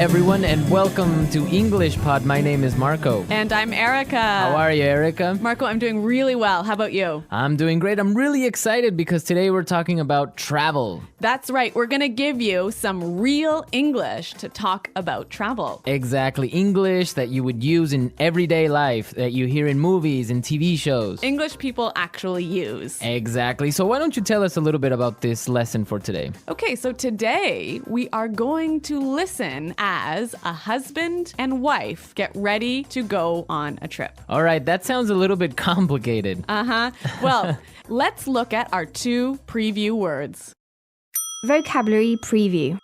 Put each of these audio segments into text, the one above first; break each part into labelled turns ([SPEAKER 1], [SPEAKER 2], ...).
[SPEAKER 1] everyone, and welcome to English Pod. My name is Marco.
[SPEAKER 2] And I'm Erica.
[SPEAKER 1] How are you, Erica?
[SPEAKER 2] Marco, I'm doing really well. How about you?
[SPEAKER 1] I'm doing great. I'm really excited because today we're talking about travel.
[SPEAKER 2] That's right. We're going to give you some real English to talk about travel.
[SPEAKER 1] Exactly. English that you would use in everyday life, that you hear in movies and TV shows.
[SPEAKER 2] English people actually use.
[SPEAKER 1] Exactly. So why don't you tell us a little bit about this lesson for today?
[SPEAKER 2] Okay, so today we are going to listen as a husband and wife get ready to go on a trip.
[SPEAKER 1] All right, that sounds a little bit complicated.
[SPEAKER 2] Well, let's look at our two preview words.
[SPEAKER 3] Vocabulary preview.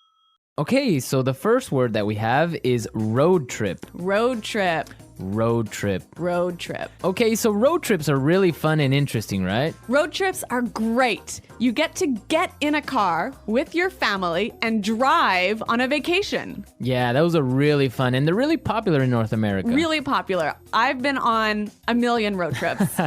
[SPEAKER 1] Okay, so the first word that we have is road trip.
[SPEAKER 2] Road trip.
[SPEAKER 1] Road trip.
[SPEAKER 2] Road trip.
[SPEAKER 1] Okay, so road trips are really fun and interesting, right?
[SPEAKER 2] Road trips are great. You get to get in a car with your family and drive on a vacation.
[SPEAKER 1] Yeah, those are really fun, and they're really popular in North America.
[SPEAKER 2] Really popular. I've been on a million road trips.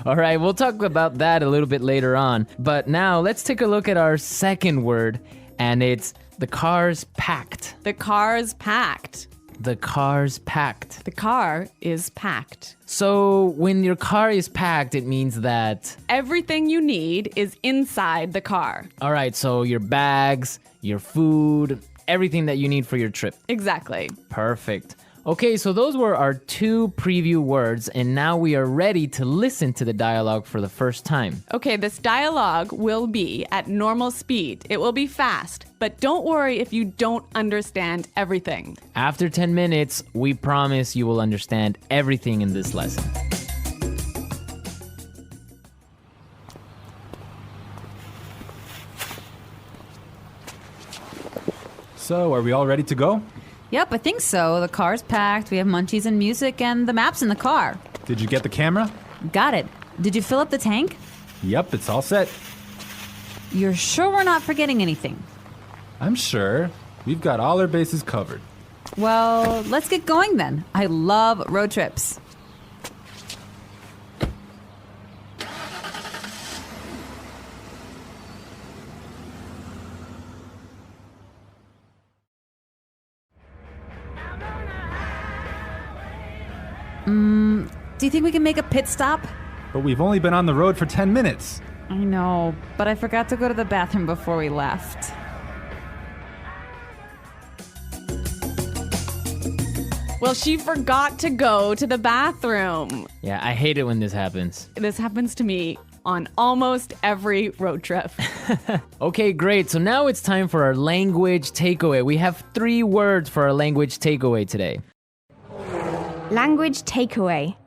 [SPEAKER 1] All right, we'll talk about that a little bit later on. But now let's take a look at our second word, and it's the car's packed.
[SPEAKER 2] The car's packed.
[SPEAKER 1] The car's packed.
[SPEAKER 2] The car is packed.
[SPEAKER 1] So when your car is packed, it means that...
[SPEAKER 2] everything you need is inside the car.
[SPEAKER 1] All right, so your bags, your food, everything that you need for your trip.
[SPEAKER 2] Exactly.
[SPEAKER 1] Perfect. Okay, so those were our two preview words, and now we are ready to listen to the dialogue for the first time.
[SPEAKER 2] Okay, this dialogue will be at normal speed. It will be fast, but don't worry if you don't understand everything.
[SPEAKER 1] After 10 minutes, we promise you will understand everything in this lesson.
[SPEAKER 4] So, are we all ready to go?
[SPEAKER 5] Yep, I think so. The car's packed, we have munchies and music, and the map's in the car.
[SPEAKER 4] Did you get the camera?
[SPEAKER 5] Got it. Did you fill up the tank?
[SPEAKER 4] Yep, it's all set.
[SPEAKER 5] You're sure we're not forgetting anything?
[SPEAKER 4] I'm sure. We've got all our bases covered.
[SPEAKER 5] Well, let's get going then. I love road trips. Do you think we can make a pit stop?
[SPEAKER 4] But we've only been on the road for 10 minutes.
[SPEAKER 5] I know, but I forgot to go to the bathroom before we left.
[SPEAKER 2] Well, she forgot to go to the bathroom.
[SPEAKER 1] Yeah, I hate it when this happens.
[SPEAKER 2] This happens to me on almost every road trip.
[SPEAKER 1] Okay, great. So now it's time for our language takeaway. We have 3 words for our language takeaway today.
[SPEAKER 3] Language takeaway.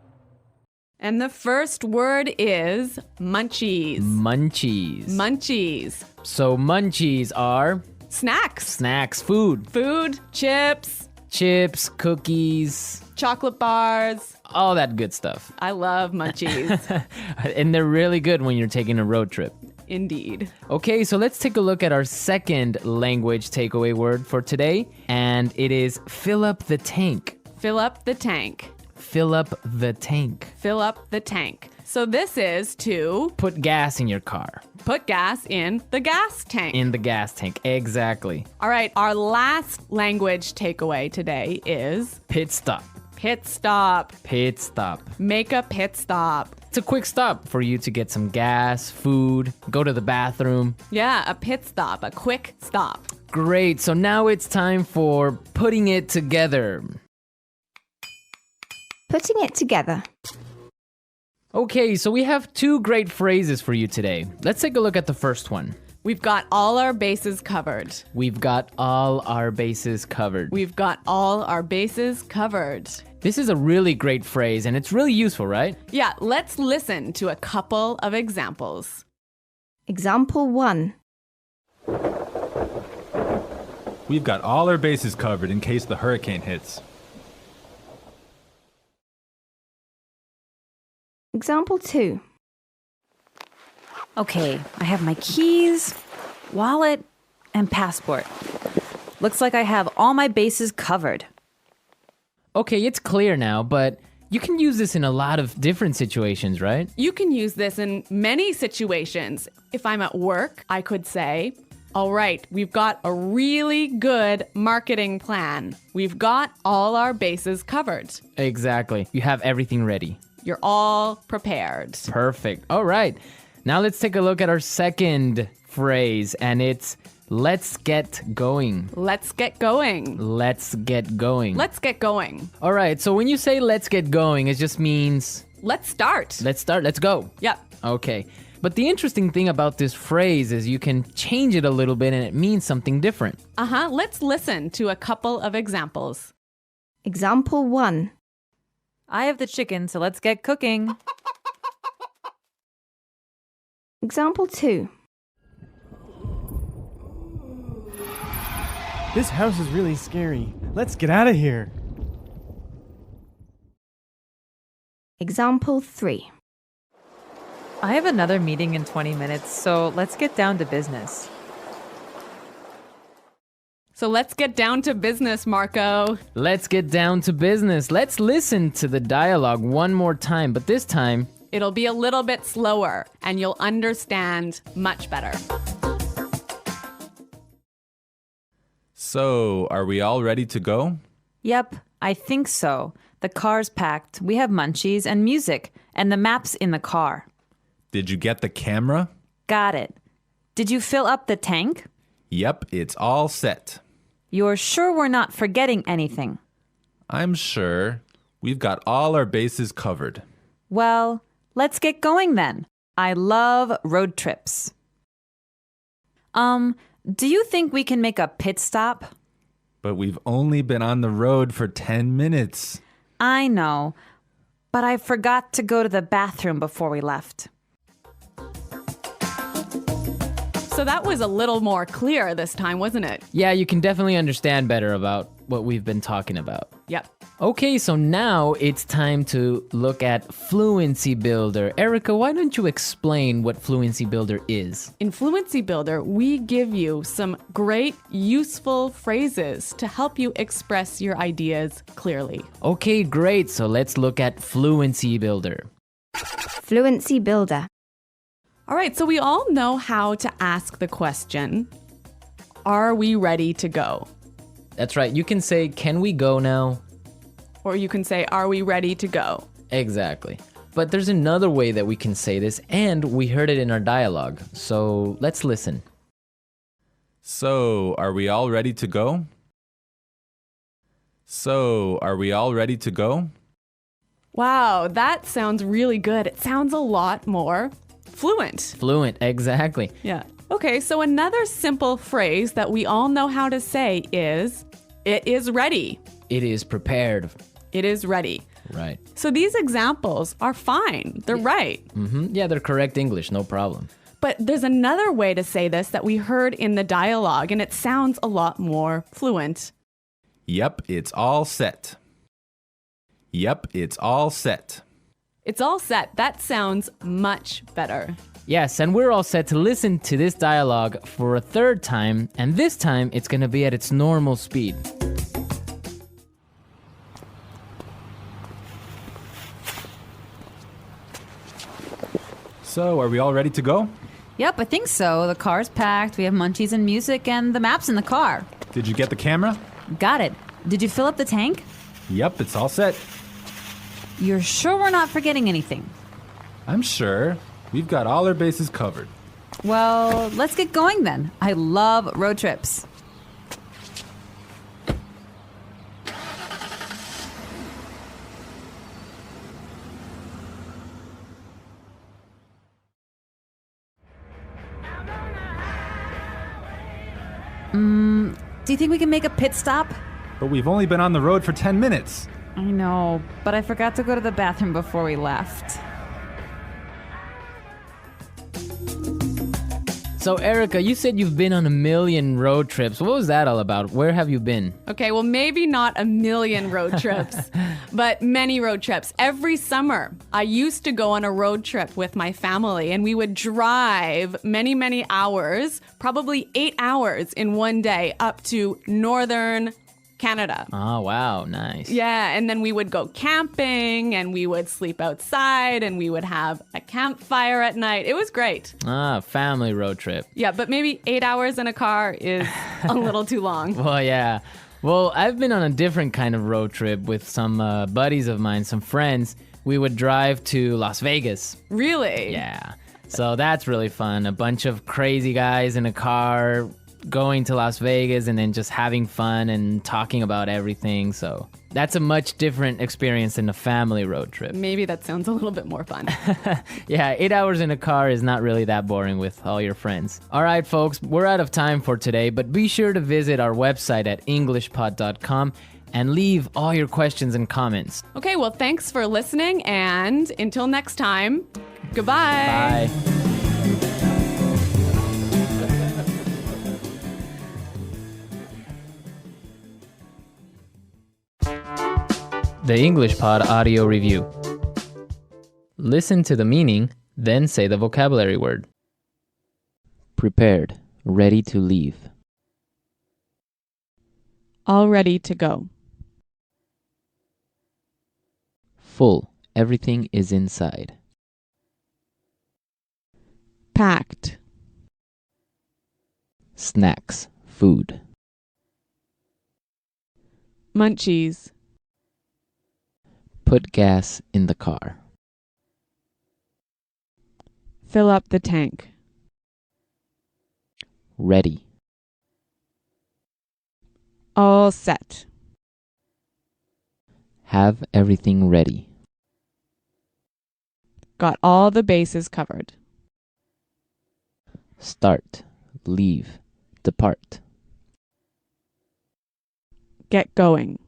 [SPEAKER 2] And the first word is munchies.
[SPEAKER 1] Munchies.
[SPEAKER 2] Munchies.
[SPEAKER 1] So munchies are
[SPEAKER 2] Snacks.
[SPEAKER 1] snacks, food,
[SPEAKER 2] Food, chips,
[SPEAKER 1] chips, cookies,
[SPEAKER 2] chocolate bars.
[SPEAKER 1] all that good stuff.
[SPEAKER 2] I love munchies.
[SPEAKER 1] And they're really good when you're taking a road trip.
[SPEAKER 2] Indeed.
[SPEAKER 1] Okay, so let's take a look at our second language takeaway word for today, and it is fill up the tank.
[SPEAKER 2] Fill up the tank.
[SPEAKER 1] Fill up the tank.
[SPEAKER 2] Fill up the tank. So this is to
[SPEAKER 1] Put gas in your car.
[SPEAKER 2] put gas in the gas tank.
[SPEAKER 1] In the gas tank, exactly.
[SPEAKER 2] All right, our last language takeaway today is
[SPEAKER 1] Pit stop.
[SPEAKER 2] pit stop.
[SPEAKER 1] Pit stop.
[SPEAKER 2] Make a pit stop.
[SPEAKER 1] It's a quick stop for you to get some gas, food, go to the bathroom.
[SPEAKER 2] Yeah, a pit stop, a quick stop.
[SPEAKER 1] Great, so now it's time for putting it together.
[SPEAKER 3] Putting it together.
[SPEAKER 1] Okay, so we have 2 great phrases for you today. Let's take a look at the first one.
[SPEAKER 2] We've got all our bases covered.
[SPEAKER 1] We've got all our bases covered.
[SPEAKER 2] We've got all our bases covered.
[SPEAKER 1] This is a really great phrase, and it's really useful, right?
[SPEAKER 2] Yeah, let's listen to a couple of examples.
[SPEAKER 3] Example 1.
[SPEAKER 4] We've got all our bases covered in case the hurricane hits.
[SPEAKER 3] Example 2.
[SPEAKER 5] Okay, I have my keys, wallet, and passport. Looks like I have all my bases covered.
[SPEAKER 1] Okay, it's clear now, but you can use this in a lot of different situations, right?
[SPEAKER 2] You can use this in many situations. If I'm at work, I could say, All right, we've got a really good marketing plan. We've got all our bases covered.
[SPEAKER 1] Exactly. You have everything ready.
[SPEAKER 2] You're all prepared.
[SPEAKER 1] Perfect. All right. Now let's take a look at our second phrase, and it's let's get going.
[SPEAKER 2] Let's get going.
[SPEAKER 1] Let's get going.
[SPEAKER 2] Let's get going.
[SPEAKER 1] All right. So when you say let's get going, it just means
[SPEAKER 2] Let's start.
[SPEAKER 1] let's start. Let's go.
[SPEAKER 2] Yep.
[SPEAKER 1] Okay. But the interesting thing about this phrase is you can change it a little bit and it means something different.
[SPEAKER 2] Let's listen to a couple of examples.
[SPEAKER 3] Example 1.
[SPEAKER 5] I have the chicken, so let's get cooking.
[SPEAKER 3] Example 2.
[SPEAKER 6] This house is really scary. Let's get out of here.
[SPEAKER 3] Example 3.
[SPEAKER 5] I have another meeting in 20 minutes, so let's get down to business.
[SPEAKER 2] So let's get down to business, Marco.
[SPEAKER 1] Let's get down to business. Let's listen to the dialogue one more time, but this time,
[SPEAKER 2] It'll be a little bit slower and you'll understand much better.
[SPEAKER 4] So, are we all ready to go?
[SPEAKER 5] Yep, I think so. The car's packed. We have munchies and music, and the map's in the car.
[SPEAKER 4] Did you get the camera?
[SPEAKER 5] Got it. Did you fill up the tank?
[SPEAKER 4] Yep, it's all set.
[SPEAKER 5] You're sure we're not forgetting anything?
[SPEAKER 4] I'm sure. We've got all our bases covered.
[SPEAKER 5] Well, let's get going then. I love road trips. Do you think we can make a pit stop?
[SPEAKER 4] But we've only been on the road for 10 minutes.
[SPEAKER 5] I know, but I forgot to go to the bathroom before we left.
[SPEAKER 2] So that was a little more clear this time, wasn't it?
[SPEAKER 1] yeah, you can definitely understand better about what we've been talking about.
[SPEAKER 2] Yep.
[SPEAKER 1] Okay, so now it's time to look at Fluency Builder. Erica, why don't you explain what Fluency Builder is?
[SPEAKER 2] In Fluency Builder, we give you some great, useful phrases to help you express your ideas clearly.
[SPEAKER 1] Okay, great. So let's look at Fluency Builder.
[SPEAKER 3] Fluency Builder.
[SPEAKER 2] All right, so we all know how to ask the question, are we ready to go?
[SPEAKER 1] That's right. You can say, can we go now?
[SPEAKER 2] Or you can say, are we ready to go?
[SPEAKER 1] Exactly. But there's another way that we can say this, and we heard it in our dialogue. So let's listen.
[SPEAKER 4] So, are we all ready to go? So, are we all ready to go?
[SPEAKER 2] Wow, that sounds really good. It sounds a lot more fluent.
[SPEAKER 1] Fluent, exactly.
[SPEAKER 2] Yeah. Okay, so another simple phrase that we all know how to say is, it is ready.
[SPEAKER 1] It is prepared.
[SPEAKER 2] It is ready.
[SPEAKER 1] Right.
[SPEAKER 2] So these examples are fine. They're right.
[SPEAKER 1] Yeah, they're correct English, no problem.
[SPEAKER 2] But there's another way to say this that we heard in the dialogue, and it sounds a lot more fluent.
[SPEAKER 4] Yep, it's all set. Yep, it's all set.
[SPEAKER 2] It's all set. That sounds much better.
[SPEAKER 1] Yes, and we're all set to listen to this dialogue for a third time, and this time it's going to be at its normal speed.
[SPEAKER 4] So, are we all ready to go?
[SPEAKER 5] Yep, I think so. The car's packed. We have munchies and music, and the map's in the car.
[SPEAKER 4] Did you get the camera?
[SPEAKER 5] Got it. Did you fill up the tank?
[SPEAKER 4] Yep, it's all set.
[SPEAKER 5] You're sure we're not forgetting anything?
[SPEAKER 4] I'm sure. We've got all our bases covered.
[SPEAKER 5] Well, let's get going then. I love road trips. Do you think we can make a pit stop?
[SPEAKER 4] But we've only been on the road for 10 minutes.
[SPEAKER 5] I know, but I forgot to go to the bathroom before we left.
[SPEAKER 1] So, Erica, you said you've been on a million road trips. What was that all about? Where have you been?
[SPEAKER 2] Okay, well, maybe not a million road trips, but many road trips. Every summer, I used to go on a road trip with my family, and we would drive many, many hours, probably 8 hours in one day, up to northern Canada.
[SPEAKER 1] Oh, wow. Nice.
[SPEAKER 2] Yeah, and then we would go camping and we would sleep outside and we would have a campfire at night. It was great.
[SPEAKER 1] Ah, family road trip.
[SPEAKER 2] Yeah, but maybe 8 hours in a car is a little too long.
[SPEAKER 1] Well, yeah. Well, I've been on a different kind of road trip with some buddies of mine, some friends. We would drive to Las Vegas.
[SPEAKER 2] Really?
[SPEAKER 1] Yeah. So that's really fun. A bunch of crazy guys in a car going to Las Vegas and then just having fun and talking about everything. So that's a much different experience than a family road trip.
[SPEAKER 2] Maybe that sounds a little bit more fun.
[SPEAKER 1] Yeah, 8 hours in a car is not really that boring with all your friends. All right, folks, we're out of time for today, but be sure to visit our website at englishpod.com and leave all your questions and comments.
[SPEAKER 2] Okay, well, thanks for listening, and until next time, goodbye.
[SPEAKER 1] Bye. The English Pod Audio Review. Listen to the meaning, then say the vocabulary word. Prepared, ready to leave.
[SPEAKER 2] All ready to go.
[SPEAKER 1] Full, everything is inside.
[SPEAKER 2] Packed.
[SPEAKER 1] Snacks, food.
[SPEAKER 2] Munchies.
[SPEAKER 1] Put gas in the car.
[SPEAKER 2] Fill up the tank.
[SPEAKER 1] Ready.
[SPEAKER 2] All set.
[SPEAKER 1] Have everything ready.
[SPEAKER 2] Got all the bases covered.
[SPEAKER 1] Start, leave, depart.
[SPEAKER 2] Get going.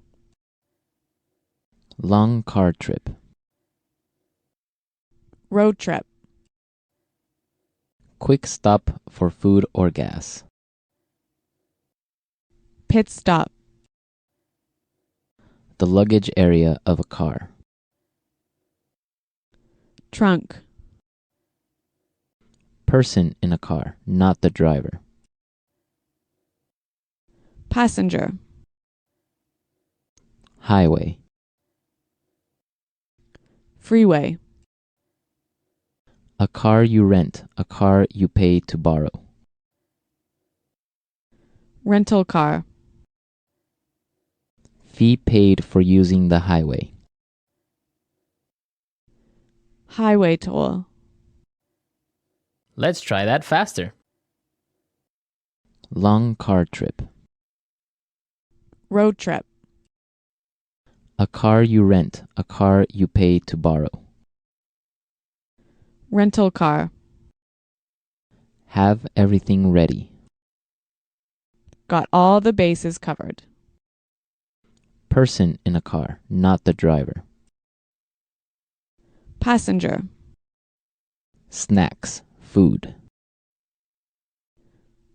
[SPEAKER 1] Long car trip.
[SPEAKER 2] Road trip.
[SPEAKER 1] Quick stop for food or gas.
[SPEAKER 2] Pit stop.
[SPEAKER 1] The luggage area of a car.
[SPEAKER 2] Trunk.
[SPEAKER 1] Person in a car, not the driver.
[SPEAKER 2] Passenger.
[SPEAKER 1] Highway.
[SPEAKER 2] Freeway.
[SPEAKER 1] A car you rent, a car you pay to borrow.
[SPEAKER 2] Rental car.
[SPEAKER 1] Fee paid for using the highway.
[SPEAKER 2] Highway toll.
[SPEAKER 1] Let's try that faster. Long car trip.
[SPEAKER 2] Road trip.
[SPEAKER 1] A car you rent, a car you pay to borrow.
[SPEAKER 2] Rental car.
[SPEAKER 1] Have everything ready.
[SPEAKER 2] Got all the bases covered.
[SPEAKER 1] Person in a car, not the driver.
[SPEAKER 2] Passenger.
[SPEAKER 1] Snacks, food.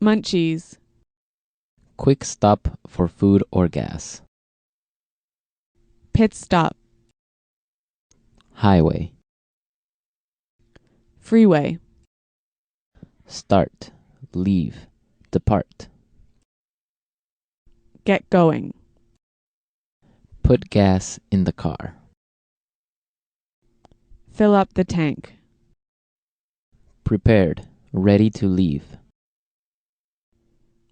[SPEAKER 2] Munchies.
[SPEAKER 1] Quick stop for food or gas.
[SPEAKER 2] Pit stop.
[SPEAKER 1] Highway.
[SPEAKER 2] Freeway.
[SPEAKER 1] Start, leave, depart.
[SPEAKER 2] Get going.
[SPEAKER 1] Put gas in the car.
[SPEAKER 2] Fill up the tank.
[SPEAKER 1] Prepared, ready to leave.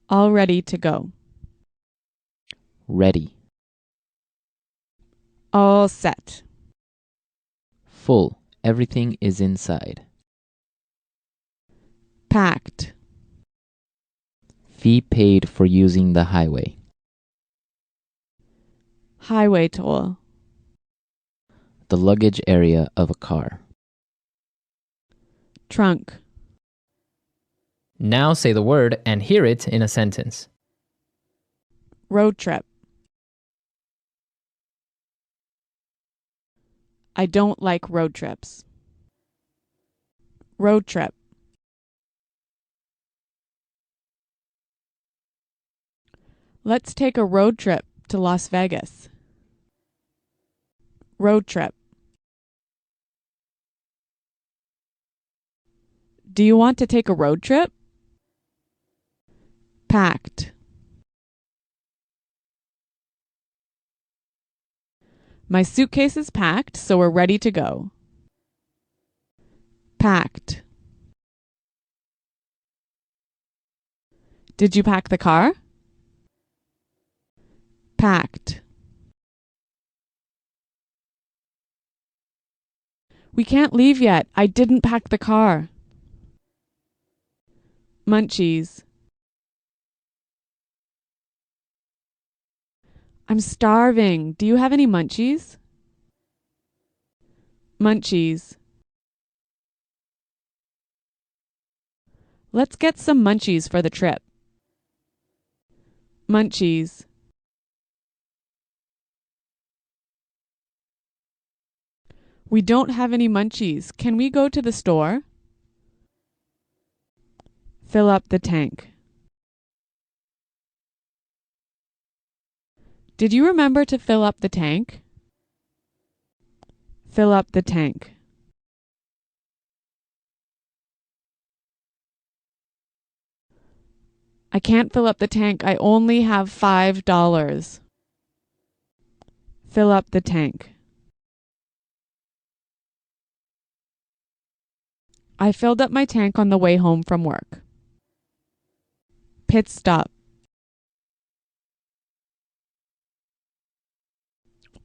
[SPEAKER 2] All ready to go.
[SPEAKER 1] Ready.
[SPEAKER 2] All set.
[SPEAKER 1] Full, everything is inside.
[SPEAKER 2] Packed.
[SPEAKER 1] Fee paid for using the highway.
[SPEAKER 2] Highway toll.
[SPEAKER 1] The luggage area of a car.
[SPEAKER 2] Trunk.
[SPEAKER 1] Now say the word and hear it in a sentence.
[SPEAKER 2] Road trip. I don't like road trips. Road trip. Let's take a road trip to Las Vegas. Road trip. Do you want to take a road trip? Packed. My suitcase is packed, so we're ready to go. Packed. Did you pack the car? Packed. We can't leave yet. I didn't pack the car. Munchies. I'm starving. Do you have any munchies? Munchies. Let's get some munchies for the trip. Munchies. We don't have any munchies. Can we go to the store? Fill up the tank. Did you remember to fill up the tank? Fill up the tank. I can't fill up the tank. I only have $5. Fill up the tank. I filled up my tank on the way home from work. Pit stop.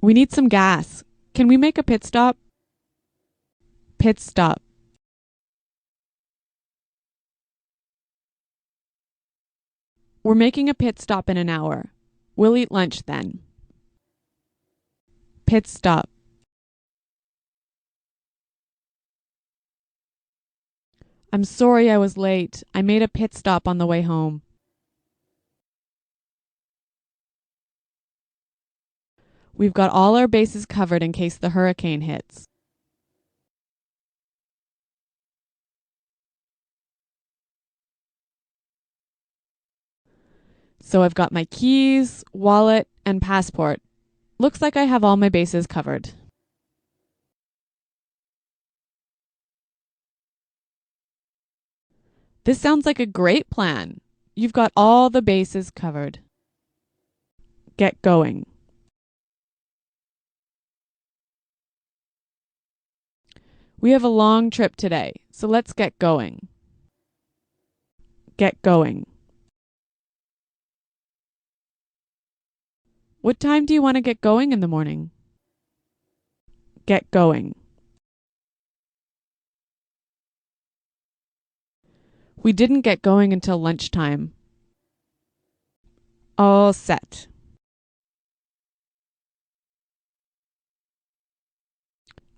[SPEAKER 2] We need some gas. Can we make a pit stop? Pit stop. We're making a pit stop in an hour. We'll eat lunch then. Pit stop. I'm sorry I was late. I made a pit stop on the way home. We've got all our bases covered in case the hurricane hits. So I've got my keys, wallet, and passport. Looks like I have all my bases covered. This sounds like a great plan. You've got all the bases covered. Get going. We have a long trip today, so let's get going. Get going. What time do you want to get going in the morning? Get going. We didn't get going until lunchtime. All set.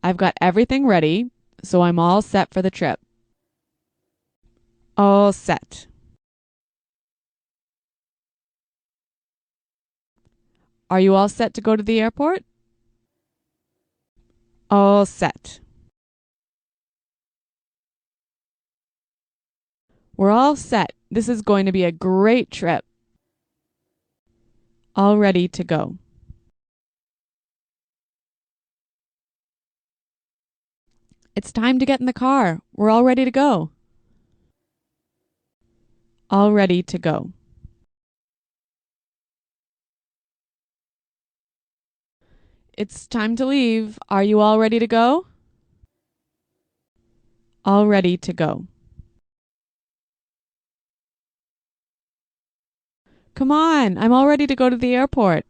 [SPEAKER 2] I've got everything ready, so I'm all set for the trip. All set. Are you all set to go to the airport? All set. We're all set. This is going to be a great trip. All ready to go. It's time to get in the car. We're all ready to go. All ready to go. It's time to leave. Are you all ready to go? All ready to go. Come on, I'm all ready to go to the airport.